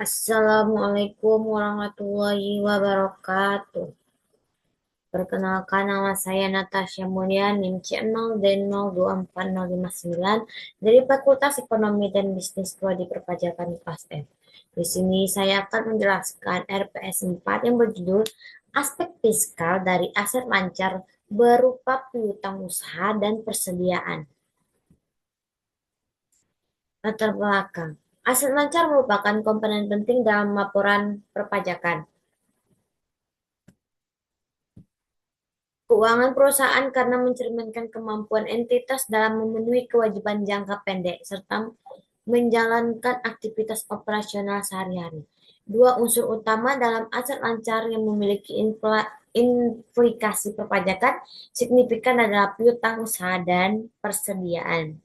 Assalamualaikum warahmatullahi wabarakatuh. Perkenalkan, nama saya Natasha Mulia, NIM C0D024059 dari Fakultas Ekonomi dan Bisnis 2 di Perpajakan kelas F. Di sini saya akan menjelaskan RPS 4 yang berjudul Aspek Fiskal dari Aset Lancar berupa piutang usaha dan persediaan. Latar belakang. Aset lancar merupakan komponen penting dalam laporan perpajakan. Keuangan perusahaan karena mencerminkan kemampuan entitas dalam memenuhi kewajiban jangka pendek serta menjalankan aktivitas operasional sehari-hari. Dua unsur utama dalam aset lancar yang memiliki implikasi perpajakan signifikan adalah piutang usaha dan persediaan.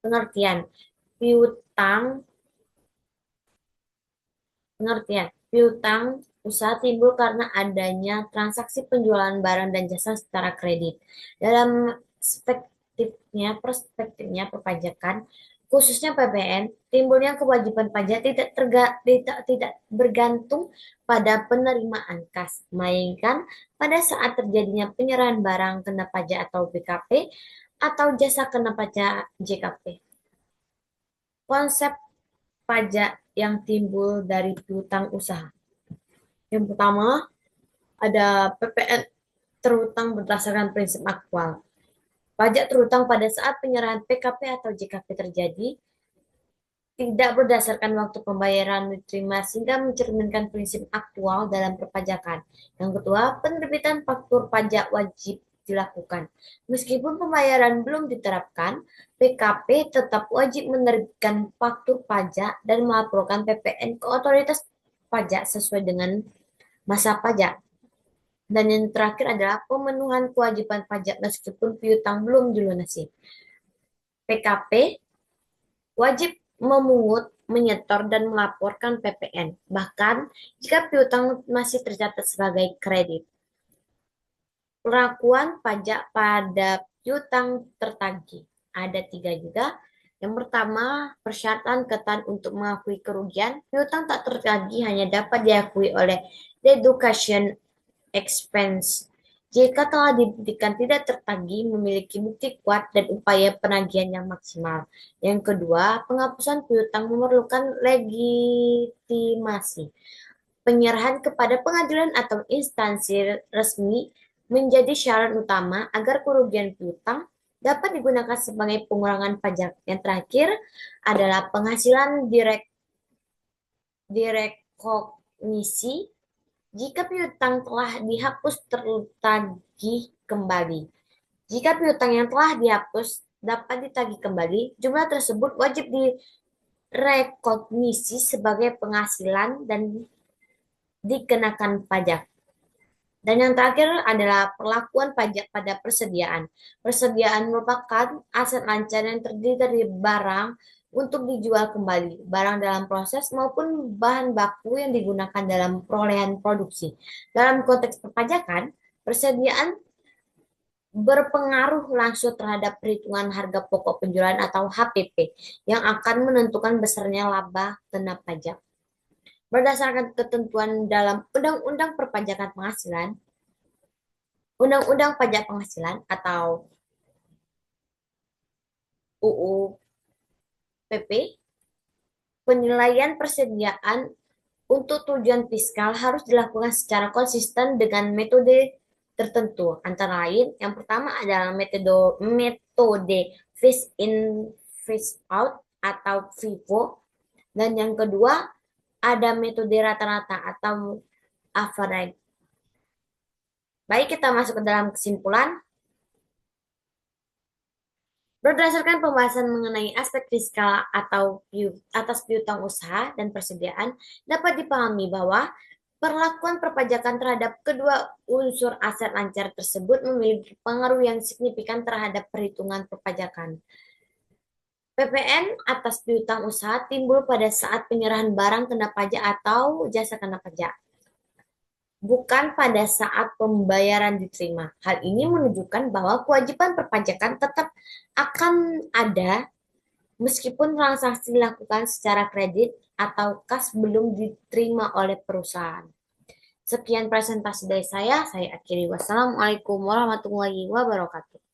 Pengertian piutang Piutang usaha timbul karena adanya transaksi penjualan barang dan jasa secara kredit. Dalam perspektifnya perpajakan, khususnya PPN, timbulnya kewajiban pajak tidak bergantung pada penerimaan kas, melainkan pada saat terjadinya penyerahan barang kena pajak atau BKP atau jasa kena pajak JKP. Konsep pajak yang timbul dari piutang usaha. Yang pertama, ada PPN terhutang berdasarkan prinsip aktual. Pajak terhutang pada saat penyerahan PKP atau JKP terjadi tidak berdasarkan waktu pembayaran diterima sehingga mencerminkan prinsip aktual dalam perpajakan. Yang kedua, penerbitan faktur pajak wajib dilakukan. Meskipun pembayaran belum diterapkan, PKP tetap wajib menerbitkan faktur pajak dan melaporkan PPN ke otoritas pajak sesuai dengan masa pajak. Dan yang terakhir adalah pemenuhan kewajiban pajak meskipun piutang belum dilunasi. PKP wajib memungut, menyetor, dan melaporkan PPN, bahkan jika piutang masih tercatat sebagai kredit. Perlakuan pajak pada piutang tertagih. Ada tiga juga. Yang pertama, persyaratan ketat untuk mengakui kerugian. Piutang tak tertagih hanya dapat diakui oleh deduction expense jika telah dibuktikan tidak tertagih, memiliki bukti kuat dan upaya penagihan yang maksimal. Yang kedua, penghapusan piutang memerlukan legitimasi. Penyerahan kepada pengadilan atau instansi resmi menjadi syarat utama agar kerugian piutang dapat digunakan sebagai pengurangan pajak. Yang terakhir adalah penghasilan direkognisi jika piutang telah dihapus tertagih kembali. Jika piutang yang telah dihapus dapat ditagih kembali, jumlah tersebut wajib direkognisi sebagai penghasilan dan dikenakan pajak. Dan yang terakhir adalah perlakuan pajak pada persediaan. Persediaan merupakan aset lancar yang terdiri dari barang untuk dijual kembali, barang dalam proses maupun bahan baku yang digunakan dalam perolehan produksi. Dalam konteks perpajakan, persediaan berpengaruh langsung terhadap perhitungan harga pokok penjualan atau HPP yang akan menentukan besarnya laba kena pajak. Berdasarkan ketentuan dalam Undang-Undang Perpajakan Penghasilan, Undang-Undang Pajak Penghasilan atau UU PP, penilaian persediaan untuk tujuan fiskal harus dilakukan secara konsisten dengan metode tertentu. Antara lain, yang pertama adalah metode phase in phase out atau FIFO, dan yang kedua ada metode rata-rata atau average. Baik, kita masuk ke dalam kesimpulan. Berdasarkan pembahasan mengenai aspek fiskal atau atas piutang usaha dan persediaan, dapat dipahami bahwa perlakuan perpajakan terhadap kedua unsur aset lancar tersebut memiliki pengaruh yang signifikan terhadap perhitungan perpajakan. PPN atas piutang usaha timbul pada saat penyerahan barang kena pajak atau jasa kena pajak. bukan pada saat pembayaran diterima. Hal ini menunjukkan bahwa kewajiban perpajakan tetap akan ada meskipun transaksi dilakukan secara kredit atau kas belum diterima oleh perusahaan. Sekian presentasi dari saya akhiri. Wassalamualaikum warahmatullahi wabarakatuh.